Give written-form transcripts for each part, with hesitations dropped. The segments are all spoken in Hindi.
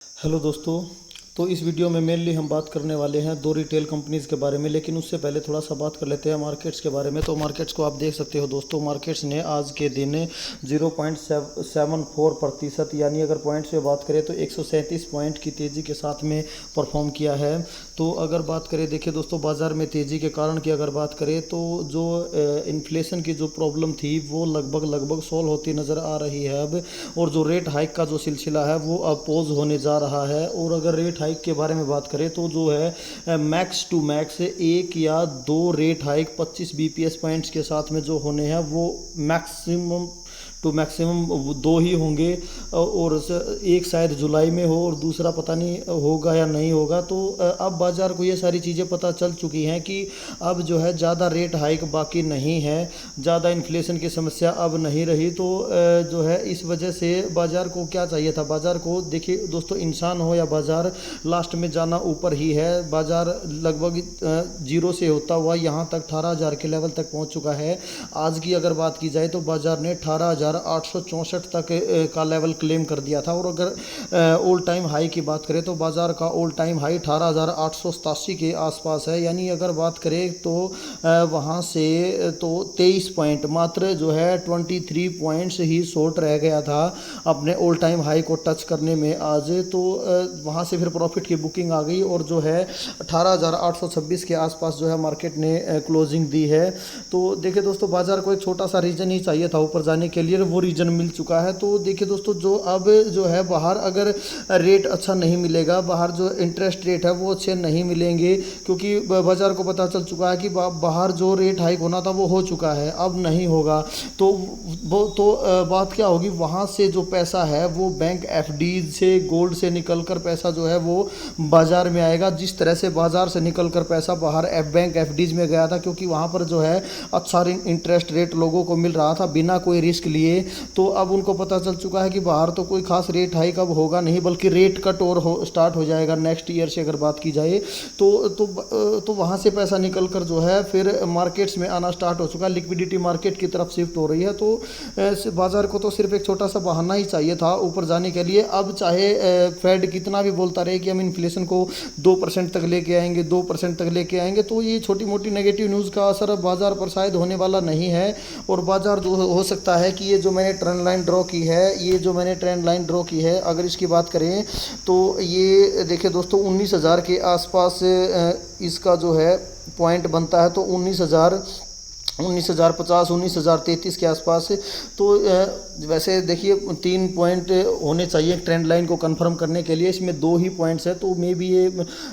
हेलो दोस्तों। तो इस वीडियो में मेनली हम बात करने वाले हैं दो रिटेल कंपनीज़ के बारे में, लेकिन उससे पहले थोड़ा सा बात कर लेते हैं मार्केट्स के बारे में। तो मार्केट्स को आप देख सकते हो दोस्तों, मार्केट्स ने आज के दिन 0.74% यानी अगर पॉइंट से बात करें तो 137 पॉइंट की तेज़ी के साथ में परफॉर्म किया है। तो अगर बात करें, देखिए दोस्तों, बाज़ार में तेज़ी के कारण की अगर बात करें तो जो इन्फ्लेशन की जो प्रॉब्लम थी वो लगभग सॉल्व होती नज़र आ रही है अब। और जो रेट हाइक का जो सिलसिला है वो अब पोज होने जा रहा है। और अगर रेट हाइक के बारे में बात करें तो जो है मैक्स टू मैक्स एक या दो रेट हाइक 25 बीपीएस पॉइंट्स के साथ में जो होने हैं वो मैक्सिमम टू मैक्सिमम दो ही होंगे। और एक शायद जुलाई में हो और दूसरा पता नहीं होगा या नहीं होगा। तो अब बाज़ार को ये सारी चीज़ें पता चल चुकी हैं कि अब जो है ज़्यादा रेट हाइक बाकी नहीं है, ज़्यादा इन्फ्लेशन की समस्या अब नहीं रही। तो जो है इस वजह से बाज़ार को क्या चाहिए था, बाज़ार को देखिए दोस्तों, इंसान हो या बाज़ार, लास्ट में जाना ऊपर ही है। बाज़ार लगभग जीरो से होता हुआ यहाँ तक 18,000 के लेवल तक पहुँच चुका है। आज की अगर बात की जाए तो बाज़ार ने 18,864 तक का लेवल क्लेम कर दिया था। और अगर ऑल टाइम हाई की बात करें तो बाज़ार का ऑल टाइम हाई 18,887 के आसपास है। यानी अगर बात करें तो वहाँ से तो 23 पॉइंट, मात्र जो है 23 पॉइंट्स ही शॉर्ट रह गया था अपने ऑल टाइम हाई को टच करने में आज। तो वहाँ से फिर प्रॉफिट की बुकिंग आ गई और जो है 18,826 के आसपास जो है मार्केट ने क्लोजिंग दी है। तो देखिए दोस्तों, बाज़ार को एक छोटा सा रीजन ही चाहिए था ऊपर जाने के लिए, वो रीजन मिल चुका है। तो देखिए दोस्तों, जो अब जो है बाहर अगर रेट अच्छा नहीं मिलेगा, बाहर जो इंटरेस्ट रेट है वो अच्छे नहीं मिलेंगे, क्योंकि बाज़ार को पता चल चुका है कि बाहर जो रेट हाइक होना था वो हो चुका है, अब नहीं होगा। तो वो तो बात क्या होगी, वहाँ से जो पैसा है वो बैंक एफडी से, गोल्ड से निकल कर पैसा जो है वो बाज़ार में आएगा। जिस तरह से बाज़ार से निकल कर पैसा बाहर बैंक एफडीज में गया था, क्योंकि वहाँ पर जो है अच्छा इंटरेस्ट रेट लोगों को मिल रहा था बिना कोई रिस्क लिए। तो अब उनको पता चल चुका है कि बाहर तो कोई खास रेट हाइक अब होगा नहीं, बल्कि रेट कट और स्टार्ट हो जाएगा नेक्स्ट ईयर से अगर बात की जाए तो वहाँ से पैसा निकल कर जो है फिर मार्केट्स में आना स्टार्ट हो चुका है, लिक्विडिटी मार्केट की तरफ शिफ्ट हो रही है। तो बाज़ार को तो सिर्फ एक छोटा सा बहाना ही चाहिए था ऊपर जाने के लिए। अब चाहे फेड कितना भी बोलता रहे कि हम इन्फ्लेशन को 2% तक लेके आएंगे, 2% तक लेके आएंगे, तो ये छोटी मोटी नेगेटिव न्यूज़ का असर अब बाज़ार पर शायद होने वाला नहीं है। और बाज़ार जो हो सकता है कि ये जो मैंने ट्रेंड लाइन ड्रॉ की है, अगर इसकी बात करें तो ये देखिए दोस्तों 19,000 के आसपास इसका जो है पॉइंट बनता है। तो 19,050, 19,033 के आसपास। तो वैसे देखिए 3 पॉइंट होने चाहिए ट्रेंड लाइन को कंफर्म करने के लिए, इसमें 2 ही पॉइंट्स है। तो मे बी ये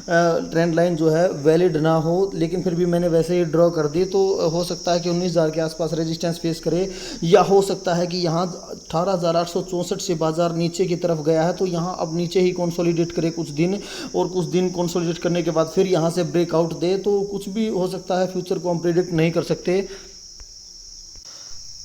ट्रेंड लाइन जो है वैलिड ना हो, लेकिन फिर भी मैंने वैसे ही ड्रॉ कर दी। तो हो सकता है कि 19,000 के आसपास रेजिस्टेंस फेस करे, या हो सकता है कि यहाँ 18,864 से बाज़ार नीचे की तरफ गया है तो यहाँ अब नीचे ही कंसोलिडेट करे कुछ दिन, और कुछ दिन कंसोलिडेट करने के बाद फिर यहाँ से ब्रेकआउट दे। तो कुछ भी हो सकता है, फ्यूचर को हम प्रिडिक्ट नहीं कर सकते।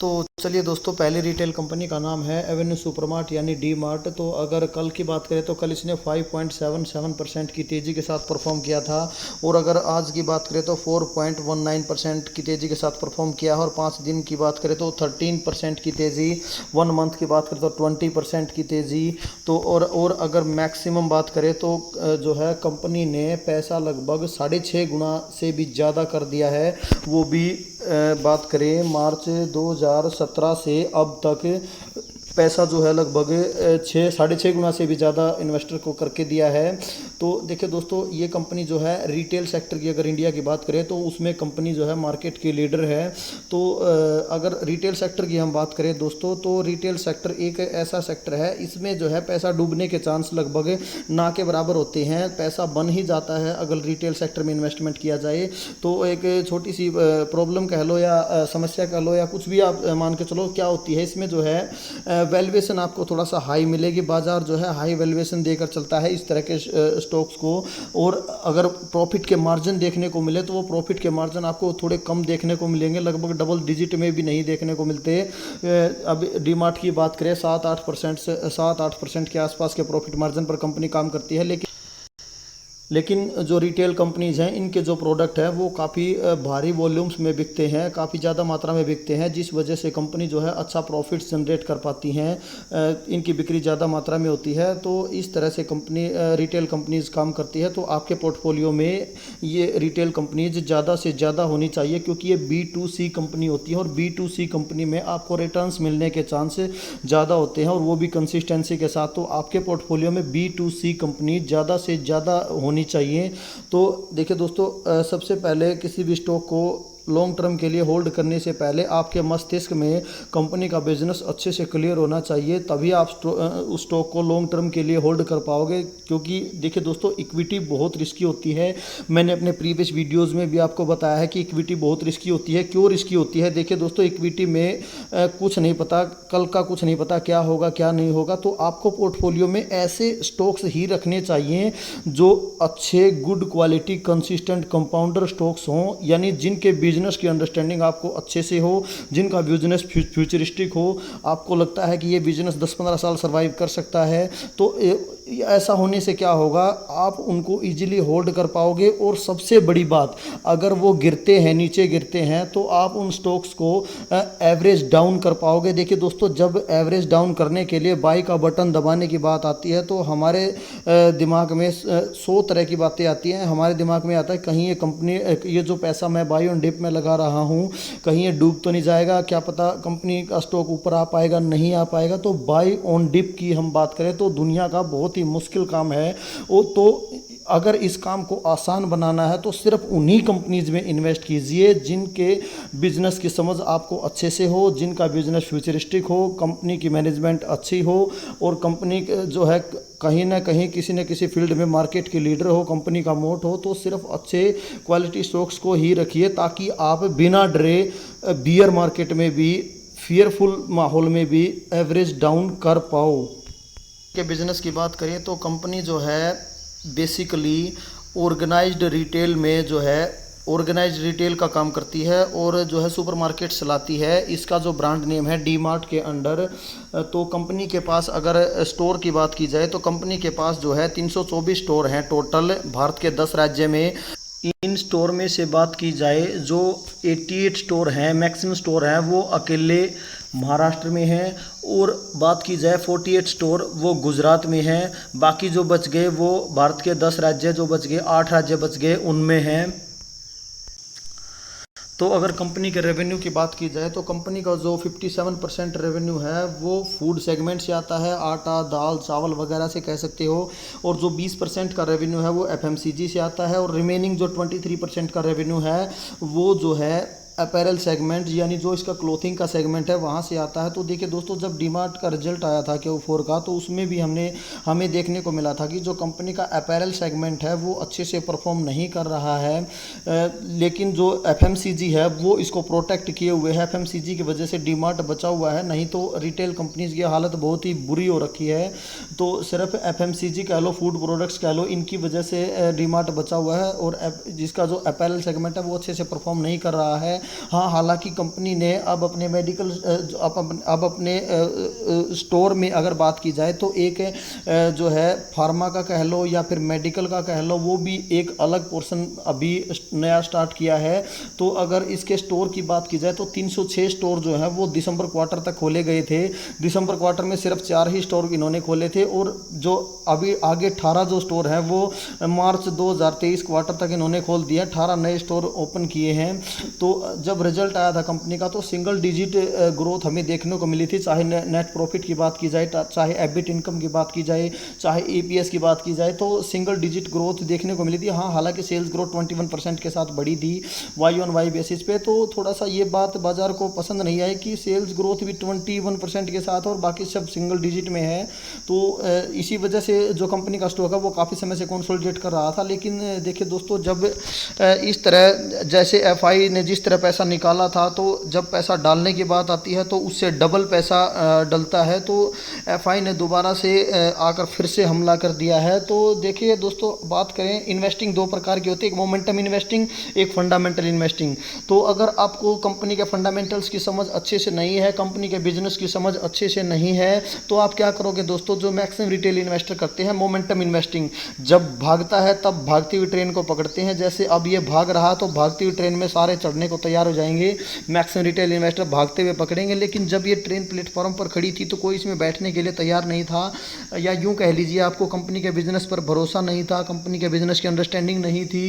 तो चलिए दोस्तों, पहली रिटेल कंपनी का नाम है एवेन्यू सुपरमार्ट यानी डी मार्ट। तो अगर कल की बात करें तो कल इसने 5.77% की तेज़ी के साथ परफॉर्म किया था। और अगर आज की बात करें तो 4.19% की तेज़ी के साथ परफॉर्म किया है। और 5 दिन की बात करें तो 13% की तेज़ी, 1 मंथ की बात करें तो 20% की तेज़ी। तो और अगर मैक्सिमम बात करें तो जो है कंपनी ने पैसा लगभग 6.5 गुना से भी ज़्यादा कर दिया है। वो भी बात करें मार्च 2017 से अब तक पैसा जो है लगभग 6.5 गुना से भी ज़्यादा इन्वेस्टर को करके दिया है। तो देखिए दोस्तों, ये कंपनी जो है रिटेल सेक्टर की अगर इंडिया की बात करें तो उसमें कंपनी जो है मार्केट की लीडर है। तो अगर रिटेल सेक्टर की हम बात करें दोस्तों, तो रिटेल सेक्टर एक ऐसा सेक्टर है, इसमें जो है पैसा डूबने के चांस लगभग ना के बराबर होते हैं। पैसा बन ही जाता है अगर रिटेल सेक्टर में इन्वेस्टमेंट किया जाए। तो एक छोटी सी प्रॉब्लम कह लो या समस्या कह लो या कुछ भी आप मान के चलो, क्या होती है इसमें जो है वैल्यूएशन आपको थोड़ा सा हाई मिलेगी। बाज़ार जो है हाई वैल्यूएशन देकर चलता है इस तरह के स्टॉक्स को। और अगर प्रॉफिट के मार्जिन देखने को मिले तो वो प्रॉफिट के मार्जिन आपको थोड़े कम देखने को मिलेंगे, लगभग डबल डिजिट में भी नहीं देखने को मिलते। अब डीमार्ट की बात करें 7-8% के आसपास के प्रॉफिट मार्जिन पर कंपनी काम करती है। लेकिन लेकिन जो रिटेल कंपनीज़ हैं इनके जो प्रोडक्ट हैं वो काफ़ी भारी वॉल्यूम्स में बिकते हैं, काफ़ी ज़्यादा मात्रा में बिकते हैं, जिस वजह से कंपनी जो है अच्छा प्रॉफिट्स जनरेट कर पाती हैं। इनकी बिक्री ज़्यादा मात्रा में होती है, तो इस तरह से कंपनी रिटेल कंपनीज़ काम करती है। तो आपके पोर्टफोलियो में ये रिटेल कंपनीज ज़्यादा से ज़्यादा होनी चाहिए, क्योंकि ये B2C कंपनी होती है और B2C कंपनी में आपको रिटर्न्स मिलने के चांस ज़्यादा होते हैं, और वो भी कंसिस्टेंसी के साथ। तो आपके पोर्टफोलियो में B2C कंपनी ज़्यादा से ज़्यादा होनी चाहिए। तो देखिए दोस्तों, सबसे पहले किसी भी स्टॉक को लॉन्ग टर्म के लिए होल्ड करने से पहले आपके मस्तिष्क में कंपनी का बिजनेस अच्छे से क्लियर होना चाहिए, तभी आप उस स्टॉक को लॉन्ग टर्म के लिए होल्ड कर पाओगे। क्योंकि देखिए दोस्तों, इक्विटी बहुत रिस्की होती है। मैंने अपने प्रीवियस वीडियोस में भी आपको बताया है कि इक्विटी बहुत रिस्की होती है। क्यों रिस्की होती है? देखिए दोस्तों, इक्विटी में कुछ नहीं पता, कल का कुछ नहीं पता, क्या होगा क्या नहीं होगा। तो आपको पोर्टफोलियो में ऐसे स्टॉक्स ही रखने चाहिए जो अच्छे, good quality, consistent compounder stocks हों, यानी जिनके बिजनेस की अंडरस्टैंडिंग आपको अच्छे से हो, जिनका बिजनेस फ्यूचरिस्टिक हो, आपको लगता है कि ये बिजनेस 10-15 साल सर्वाइव कर सकता है। तो ऐसा होने से क्या होगा, आप उनको इजीली होल्ड कर पाओगे। और सबसे बड़ी बात, अगर वो गिरते हैं, नीचे गिरते हैं, तो आप उन स्टॉक्स को एवरेज डाउन कर पाओगे। देखिए दोस्तों, जब एवरेज डाउन करने के लिए बाई का बटन दबाने की बात आती है, तो हमारे दिमाग में 100 तरह की बातें आती हैं। हमारे दिमाग में आता है, कहीं ये कंपनी, ये जो पैसा मैं बाई ऑन डिप में लगा रहा हूँ, कहीं ये डूब तो नहीं जाएगा, क्या पता कंपनी का स्टॉक ऊपर आ पाएगा, नहीं आ पाएगा। तो बाई ऑन डिप की हम बात करें तो दुनिया का बहुत ही मुश्किल काम है। वो तो अगर इस काम को आसान बनाना है तो सिर्फ उन्हीं कंपनीज में इन्वेस्ट कीजिए जिनके बिजनेस की समझ आपको अच्छे से हो, जिनका बिजनेस फ्यूचरिस्टिक हो, कंपनी की मैनेजमेंट अच्छी हो, और कंपनी जो है कहीं ना कहीं किसी न किसी फील्ड में मार्केट की लीडर हो, कंपनी का मोट हो। तो सिर्फ अच्छे क्वालिटी स्टॉक्स को ही रखिए, ताकि आप बिना डरे बियर मार्केट में भी, फियरफुल माहौल में भी एवरेज डाउन कर पाओ। के बिज़नेस की बात करें तो कंपनी जो है बेसिकली ऑर्गेनाइज्ड रिटेल में जो है ऑर्गेनाइज्ड रिटेल का काम करती है, और जो है सुपरमार्केट चलाती है। इसका जो ब्रांड नेम है डी मार्ट के अंडर। तो कंपनी के पास अगर स्टोर की बात की जाए तो कंपनी के पास जो है 324 स्टोर हैं टोटल भारत के 10 राज्य में। इन स्टोर में से बात की जाए, जो 88 स्टोर हैं, मैक्सिमम स्टोर हैं, वो अकेले महाराष्ट्र में हैं। और बात की जाए 48 स्टोर वो गुजरात में हैं। बाकी जो बच गए वो भारत के 10 राज्य जो बच गए, 8 राज्य बच गए, उनमें हैं। तो अगर कंपनी के रेवेन्यू की बात की जाए तो कंपनी का जो 57% रेवेन्यू है वो फूड सेगमेंट से आता है, आटा, दाल, चावल वगैरह से कह सकते हो। और जो 20% का रेवेन्यू है वो FMCG से आता है, और रिमेनिंग जो 23% का रेवेन्यू है वो जो है अपैरल सेगमेंट, यानी जो इसका क्लोथिंग का सेगमेंट है, वहाँ से आता है। तो देखिए दोस्तों, जब डीमार्ट का रिजल्ट आया था Q4 का, तो उसमें भी हमें देखने को मिला था कि जो कंपनी का अपैरल सेगमेंट है वो अच्छे से परफॉर्म नहीं कर रहा है। लेकिन जो FMCG है वो इसको प्रोटेक्ट किए हुए है। FMCG की वजह से डीमार्ट बचा हुआ है, नहीं तो रिटेल कंपनीज़ की हालत बहुत ही बुरी हो रखी है। तो सिर्फ FMCG कह लो, फूड प्रोडक्ट्स कह लो, इनकी वजह से डीमार्ट बचा हुआ है, और जिसका जो अपैरल सेगमेंट है वो अच्छे से परफॉर्म नहीं कर रहा है। हाँ, हालांकि कंपनी ने अब अपने मेडिकल अब अपने स्टोर में अगर बात की जाए तो एक जो है फार्मा का कह लो या फिर मेडिकल का कह लो, वो भी एक अलग पोर्शन अभी नया स्टार्ट किया है। तो अगर इसके स्टोर की बात की जाए तो 306 स्टोर जो है वो दिसंबर क्वार्टर तक खोले गए थे। दिसंबर क्वार्टर में सिर्फ 4 ही स्टोर इन्होंने खोले थे, और जो अभी आगे 18 जो स्टोर हैं वो मार्च 2023 क्वार्टर तक इन्होंने खोल दिया। 18 नए स्टोर ओपन किए हैं। तो जब रिजल्ट आया था कंपनी का तो सिंगल डिजिट ग्रोथ हमें देखने को मिली थी, चाहे नेट प्रॉफिट की बात की जाए, चाहे एबिट इनकम की बात की जाए, चाहे EPS की बात की जाए, तो सिंगल डिजिट ग्रोथ देखने को मिली थी। हाँ, हालांकि सेल्स ग्रोथ 21% के साथ बढ़ी थी Y-on-Y बेसिस पे। तो थोड़ा सा ये बात बाजार को पसंद नहीं आई कि सेल्स ग्रोथ भी 21% के साथ और बाकी सब सिंगल डिजिट में है। तो इसी वजह से जो कंपनी का स्टॉक है वो काफ़ी समय से कंसोलिडेट कर रहा था। लेकिन देखिए दोस्तों, जब इस तरह जैसे FI ने जिस तरह पैसा निकाला था, तो जब पैसा डालने की बात आती है तो उससे डबल पैसा डलता है। तो एफआई ने दोबारा से आकर फिर से हमला कर दिया है। तो देखिए दोस्तों, बात करें, इन्वेस्टिंग दो प्रकार की होती है, एक मोमेंटम इन्वेस्टिंग, एक फंडामेंटल इन्वेस्टिंग। तो अगर आपको कंपनी के फंडामेंटल्स की समझ अच्छे से नहीं है, कंपनी के बिजनेस की समझ अच्छे से नहीं है, तो आप क्या करोगे दोस्तों, जो मैक्सिमम रिटेल इन्वेस्टर करते हैं मोमेंटम इन्वेस्टिंग, जब भागता है तब भागती हुई ट्रेन को पकड़ते हैं। जैसे अब ये भाग रहा तो भागती हुई ट्रेन में सारे चढ़ने को तैयार हो जाएंगे, मैक्सिमम रिटेल इन्वेस्टर भागते हुए पकड़ेंगे। लेकिन जब ये ट्रेन प्लेटफॉर्म पर खड़ी थी तो कोई इसमें बैठने के लिए तैयार नहीं था, या यूं कह लीजिए आपको कंपनी के बिजनेस पर भरोसा नहीं था, कंपनी के बिजनेस की अंडरस्टैंडिंग नहीं थी,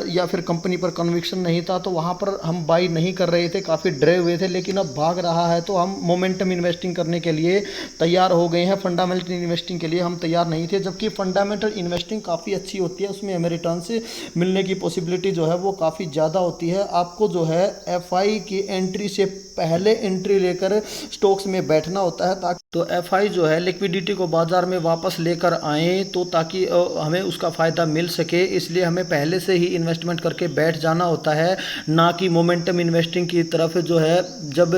या फिर कंपनी पर कन्विक्शन नहीं था, तो वहाँ पर हम बाई नहीं कर रहे थे, काफ़ी डरे हुए थे। लेकिन अब भाग रहा है तो हम मोमेंटम इन्वेस्टिंग करने के लिए तैयार हो गए हैं, फंडामेंटल इन्वेस्टिंग के लिए हम तैयार नहीं थे। जबकि फंडामेंटल इन्वेस्टिंग काफ़ी अच्छी होती है, उसमें हमें रिटर्न से मिलने की पॉसिबिलिटी जो है वो काफ़ी ज़्यादा होती है। आपको जो है एफआई की एंट्री से पहले एंट्री लेकर स्टॉक्स में बैठना होता है, ताकि तो एफआई जो है लिक्विडिटी को बाज़ार में वापस लेकर आए, तो ताकि हमें उसका फ़ायदा मिल सके। इसलिए हमें पहले से ही इन्वेस्टमेंट करके बैठ जाना होता है, ना कि मोमेंटम इन्वेस्टिंग की तरफ जो है जब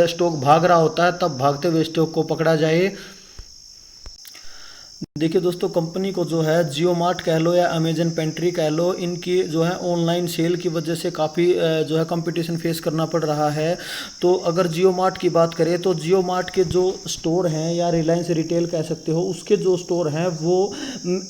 स्टॉक भाग रहा होता है तब भागते हुए स्टॉक को पकड़ा जाए। देखिए दोस्तों, कंपनी को जो है जियो मार्ट कह लो या अमेजन पेंट्री कह लो, इनकी जो है ऑनलाइन सेल की वजह से काफ़ी जो है कंपटीशन फेस करना पड़ रहा है। तो अगर जियो मार्ट की बात करें तो जियो मार्ट के जो स्टोर हैं, या रिलायंस रिटेल कह सकते हो, उसके जो स्टोर हैं वो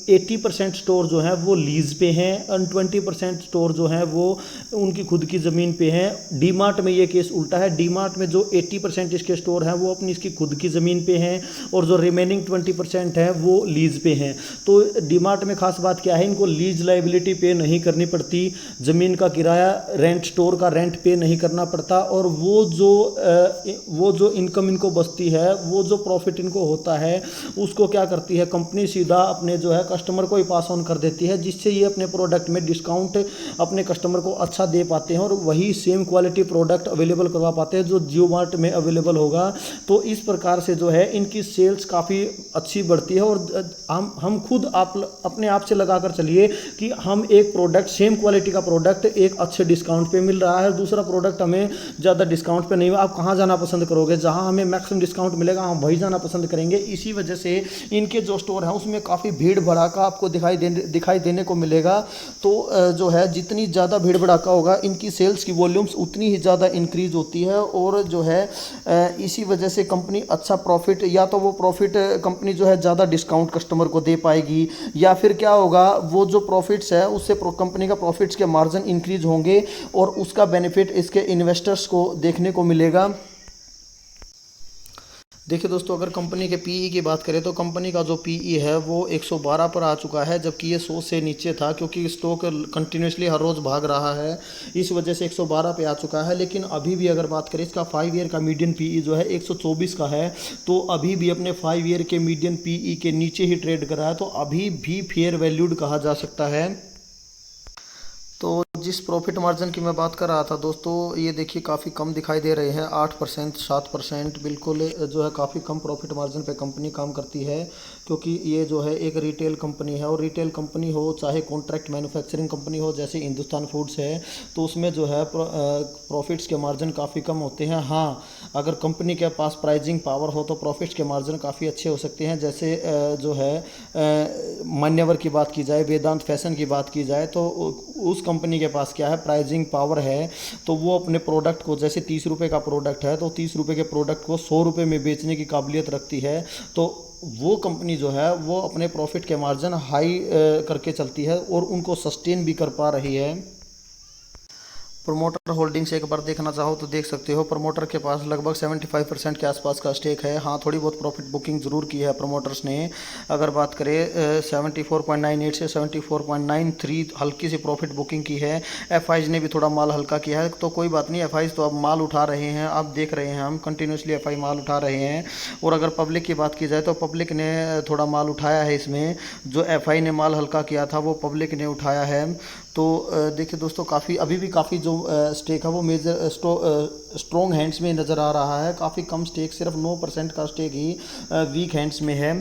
80% स्टोर जो हैं वो लीज पे हैं, और 20% स्टोर जो हैं वो उनकी खुद की ज़मीन पे हैं। डी मार्ट में ये केस उल्टा है, डी मार्ट में जो 80% इसके स्टोर हैं वो अपनी इसकी खुद की ज़मीन पे हैं, और जो रिमेनिंग 20% है वो लीज पे हैं। तो डीमार्ट में खास बात क्या है, इनको लीज लाइबिलिटी पे नहीं करनी पड़ती, ज़मीन का किराया, रेंट, स्टोर का रेंट पे नहीं करना पड़ता, और वो जो इनकम इनको बचती है, वो जो प्रॉफिट इनको होता है, उसको क्या करती है कंपनी, सीधा अपने जो है कस्टमर को ही पास ऑन कर देती है, जिससे ये अपने प्रोडक्ट में डिस्काउंट अपने कस्टमर को अच्छा दे पाते हैं, और वही सेम क्वालिटी प्रोडक्ट अवेलेबल करवा पाते हैं जो जियो मार्ट में अवेलेबल होगा। तो इस प्रकार से जो है इनकी सेल्स काफ़ी अच्छी बढ़ती है। और हम खुद आप अपने आप से लगा कर चलिए कि हम एक प्रोडक्ट, सेम क्वालिटी का प्रोडक्ट एक अच्छे डिस्काउंट पे मिल रहा है, दूसरा प्रोडक्ट हमें ज़्यादा डिस्काउंट पे नहीं। आप कहाँ जाना पसंद करोगे, जहाँ हमें मैक्सिमम डिस्काउंट मिलेगा हम वही जाना पसंद करेंगे। इसी वजह से इनके जो स्टोर हैं उसमें काफ़ी भीड़ भड़ाका आपको दिखाई देने को मिलेगा। तो जो है जितनी ज़्यादा भीड़ भड़ाका होगा, इनकी सेल्स की वॉल्यूम्स उतनी ही ज़्यादा इंक्रीज होती है, और जो है इसी वजह से कंपनी अच्छा प्रॉफिट, या तो वो प्रॉफिट कंपनी जो है ज़्यादा डिस्काउंट कस्टमर को दे पाएगी, या फिर क्या होगा, वो जो प्रॉफिट्स है उससे कंपनी का प्रॉफिट्स के मार्जिन इंक्रीज होंगे, और उसका बेनिफिट इसके इन्वेस्टर्स को देखने को मिलेगा। देखिए दोस्तों, अगर कंपनी के पीई की बात करें तो कंपनी का जो पीई है वो 112 पर आ चुका है, जबकि ये 100 से नीचे था, क्योंकि स्टॉक कंटिन्यूसली हर रोज़ भाग रहा है, इस वजह से 112 पे आ चुका है। लेकिन अभी भी अगर बात करें, इसका 5 ईयर का मीडियन पीई जो है 124 का है, तो अभी भी अपने 5 ईयर के मीडियन पीई के नीचे ही ट्रेड कर रहा है, तो अभी भी फेयर वैल्यूड कहा जा सकता है। तो जिस प्रॉफिट मार्जिन की मैं बात कर रहा था दोस्तों, ये देखिए काफ़ी कम दिखाई दे रहे हैं, 8%, 7%, बिल्कुल जो है काफ़ी कम प्रॉफिट मार्जिन पे कंपनी काम करती है, क्योंकि ये जो है एक रिटेल कंपनी है, और रिटेल कंपनी हो चाहे कॉन्ट्रैक्ट मैन्युफैक्चरिंग कंपनी हो जैसे हिंदुस्तान फूड्स है, तो उसमें जो है प्रॉफिट्स के मार्जिन काफ़ी कम होते हैं। हाँ, अगर कंपनी के पास प्राइजिंग पावर हो तो प्रॉफिट्स के मार्जिन काफ़ी अच्छे हो सकते हैं। जैसे जो है मान्यवर की बात की जाए, वेदांत फैशन की बात की जाए, तो उस कंपनी के पास क्या है, प्राइजिंग पावर है, तो वो अपने प्रोडक्ट को, जैसे 30 रुपये का प्रोडक्ट है तो 30 रुपये के प्रोडक्ट को 100 रुपये में बेचने की काबिलियत रखती है। तो वो कंपनी जो है वो अपने प्रॉफिट के मार्जिन हाई करके चलती है, और उनको सस्टेन भी कर पा रही है। प्रमोटर होल्डिंग्स एक बार देखना चाहो तो देख सकते हो, प्रमोटर के पास लगभग 75% के आसपास का स्टेक है। हाँ, थोड़ी बहुत प्रॉफिट बुकिंग ज़रूर की है प्रमोटर्स ने। अगर बात करें 74.98 से 74.93 हल्की सी प्रॉफिट बुकिंग की है। एफआईज ने भी थोड़ा माल हल्का किया है, तो कोई बात नहीं, एफआईज तो अब माल उठा रहे हैं, अब देख रहे हैं हम कंटिन्यूसली एफआई माल उठा रहे हैं। और अगर पब्लिक की बात की जाए तो पब्लिक ने थोड़ा माल उठाया है इसमें, जो एफआई ने माल हल्का किया था वो पब्लिक ने उठाया है। तो देखिए दोस्तों, काफ़ी अभी भी काफ़ी जो स्टेक है वो मेजर स्ट्रॉन्ग हैंड्स में नज़र आ रहा है। काफ़ी कम स्टेक, सिर्फ 9% का स्टेक ही वीक हैंड्स में है।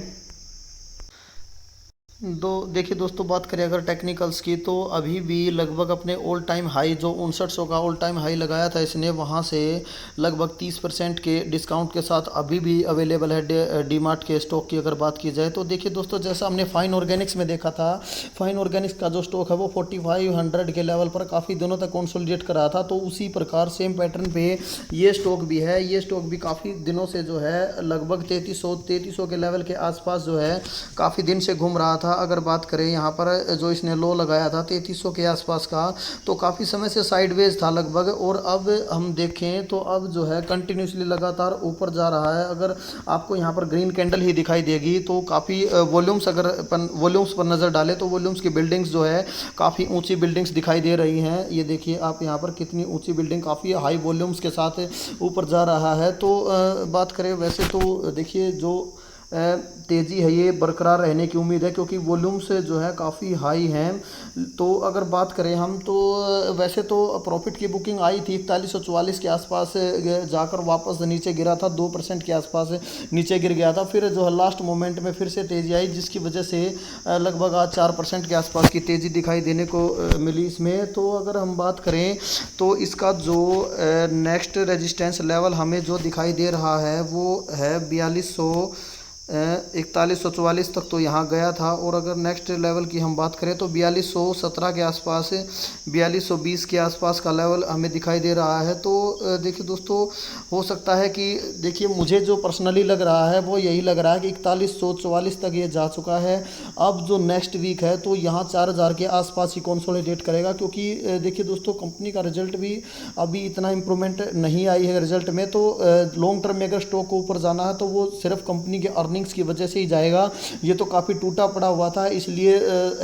तो देखिए दोस्तों, बात करें अगर टेक्निकल्स की, तो अभी भी लगभग अपने ऑल टाइम हाई जो 5900 का ऑल टाइम हाई लगाया था इसने, वहाँ से लगभग 30% के डिस्काउंट के साथ अभी भी अवेलेबल है डी मार्ट के स्टॉक की अगर बात की जाए तो। देखिए दोस्तों, जैसा हमने फाइन ऑर्गेनिक्स में देखा था, फाइन ऑर्गेनिक्स का जो स्टॉक है वो 4500 के लेवल पर काफ़ी दिनों तक कंसोलिडेट कर रहा था, तो उसी प्रकार सेम पैटर्न पे ये स्टॉक भी है। ये स्टॉक भी काफ़ी दिनों से जो है लगभग 3300 के लेवल के आसपास जो है काफ़ी दिन से घूम रहा था। अगर बात करें यहाँ पर जो इसने लो लगाया था 3300 के आसपास का, तो काफ़ी समय से साइडवेज था लगभग, और अब हम देखें तो अब जो है कंटिन्यूसली लगातार ऊपर जा रहा है। अगर आपको यहाँ पर ग्रीन कैंडल ही दिखाई देगी तो काफ़ी वॉल्यूम्स, अगर वॉल्यूम्स पर नज़र डालें तो वॉल्यूम्स की बिल्डिंग्स जो है काफ़ी ऊंची बिल्डिंग्स दिखाई दे रही हैं। ये देखिए आप यहाँ पर कितनी ऊंची बिल्डिंग काफ़ी हाई वॉल्यूम्स के साथ ऊपर जा रहा है। तो बात करें वैसे तो देखिए जो तेज़ी है ये बरकरार रहने की उम्मीद है, क्योंकि वॉल्यूम से जो है काफ़ी हाई हैं। तो अगर बात करें हम तो वैसे तो प्रॉफिट की बुकिंग आई थी 4144 के आसपास, जाकर वापस नीचे गिरा था, 2% के आसपास नीचे गिर गया था। फिर जो है लास्ट मोमेंट में फिर से तेज़ी आई, जिसकी वजह से लगभग आज 4% के आसपास की तेज़ी दिखाई देने को मिली इसमें। तो अगर हम बात करें तो इसका जो नेक्स्ट रेजिस्टेंस लेवल हमें जो दिखाई दे रहा है वो है 4144 तक तो यहाँ गया था। और अगर नेक्स्ट लेवल की हम बात करें तो 4217 के आसपास, 4220 के आसपास का लेवल हमें दिखाई दे रहा है। तो देखिए दोस्तों, हो सकता है कि देखिए मुझे जो पर्सनली लग रहा है वो यही लग रहा है कि 4144 तक ये जा चुका है। अब जो नेक्स्ट वीक है तो यहाँ 4000 के आसपास ही कंसोलिडेट करेगा, क्योंकि देखिए दोस्तों कंपनी का रिजल्ट भी अभी इतना इम्प्रूवमेंट नहीं आई है रिजल्ट में। तो लॉन्ग टर्म में अगर स्टॉक को ऊपर जाना है तो वो सिर्फ कंपनी के अर्निंग्स की वजह से ही जाएगा। ये तो काफ़ी टूटा पड़ा हुआ था, इसलिए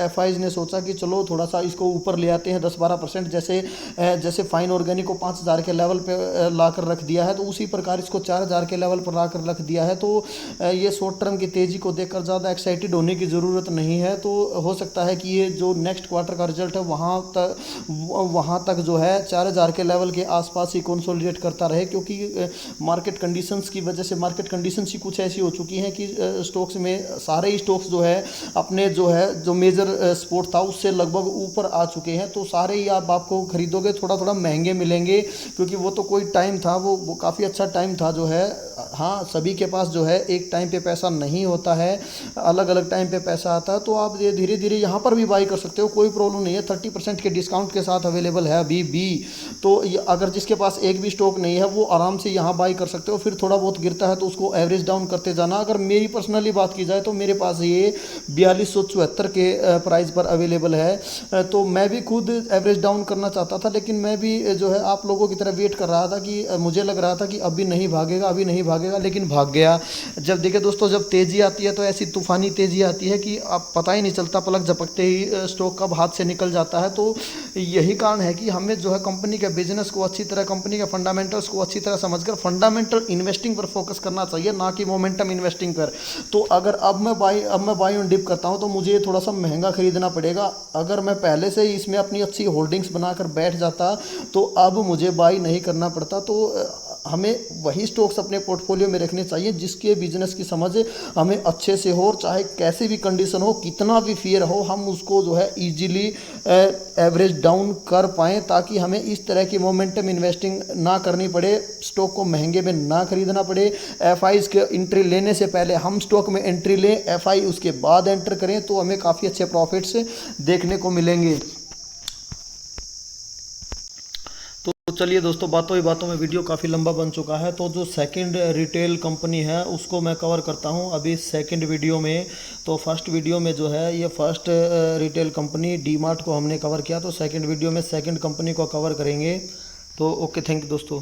एफआईज ने सोचा कि चलो थोड़ा सा इसको ऊपर ले आते हैं 10-12%। जैसे फाइन ऑर्गेनिक को 5000 के लेवल पे ला कर रख दिया है, तो उसी प्रकार इसको 4000 के लेवल पर ला कर रख दिया है। तो ये शॉर्ट टर्म की तेज़ी को देखकर ज़्यादा एक्साइटेड होने की ज़रूरत नहीं है। तो हो सकता है कि ये जो नेक्स्ट क्वार्टर का रिजल्ट है वहाँ तक जो है 4000 के लेवल के आसपास ही कंसोलिडेट करता रहे, क्योंकि मार्केट कंडीशंस की वजह से, मार्केट कंडीशंस ही कुछ ऐसी हो चुकी हैं कि स्टॉक्स में सारे ही स्टॉक्स जो है अपने जो मेजर सपोर्ट था उससे लगभग ऊपर आ चुके हैं। तो सारे ही आपको खरीदोगे थोड़ा थोड़ा महंगे मिलेंगे, क्योंकि वो तो कोई टाइम था, वो काफ़ी अच्छा टाइम था जो है। हाँ, सभी के पास जो है एक टाइम पे पैसा नहीं होता है, अलग अलग टाइम पे पैसा आता है। तो आप ये धीरे धीरे यहाँ पर भी बाई कर सकते हो, कोई प्रॉब्लम नहीं है। 30% के डिस्काउंट के साथ अवेलेबल है अभी भी। तो अगर जिसके पास एक भी स्टॉक नहीं है वो आराम से यहाँ बाई कर सकते हो। फिर थोड़ा बहुत गिरता है तो उसको एवरेज डाउन करते जाना। अगर मेरी पर्सनली बात की जाए तो मेरे पास ये 4274 के प्राइस पर अवेलेबल है। तो मैं भी खुद एवरेज डाउन करना चाहता था, लेकिन मैं भी जो है आप लोगों की तरह वेट कर रहा था कि मुझे लग रहा था कि अभी नहीं भागेगा, अभी नहीं भागेगा, लेकिन भाग गया। जब देखिए दोस्तों, जब तेज़ी आती है तो ऐसी तूफ़ानी तेज़ी आती है कि आप पता ही नहीं चलता, पलक झपकते ही स्टॉक कब हाथ से निकल जाता है। तो यही कारण है कि हमें जो है कंपनी के बिजनेस को अच्छी तरह, कंपनी के फंडामेंटल्स को अच्छी तरह समझकर फंडामेंटल इन्वेस्टिंग पर फोकस करना चाहिए, ना कि मोमेंटम इन्वेस्टिंग पर। तो अगर अब मैं बाई ऑन डिप करता हूँ तो मुझे थोड़ा सा महंगा खरीदना पड़ेगा। अगर मैं पहले से ही इसमें अपनी अच्छी होल्डिंग्स बनाकर बैठ जाता तो अब मुझे बाई नहीं करना पड़ता। तो हमें वही स्टॉक्स अपने पोर्टफोलियो में रखने चाहिए जिसके बिजनेस की समझ हमें अच्छे से हो, चाहे कैसी भी कंडीशन हो, कितना भी फियर हो, हम उसको जो है इजीली एवरेज डाउन कर पाएँ, ताकि हमें इस तरह की मोमेंटम इन्वेस्टिंग ना करनी पड़े, स्टॉक को महंगे में ना खरीदना पड़े। एफआईज के एंट्री लेने से पहले हम स्टॉक में एंट्री लें, एफआई उसके बाद एंटर करें, तो हमें काफ़ी अच्छे प्रॉफिट्स देखने को मिलेंगे। तो चलिए दोस्तों, बातों ही बातों में वीडियो काफ़ी लंबा बन चुका है। तो जो सेकंड रिटेल कंपनी है उसको मैं कवर करता हूं अभी सेकंड वीडियो में। तो फर्स्ट वीडियो में जो है ये first retail company D mart को हमने कवर किया, तो सेकंड वीडियो में सेकंड कंपनी को कवर करेंगे। तो ओके, थैंक यू दोस्तों।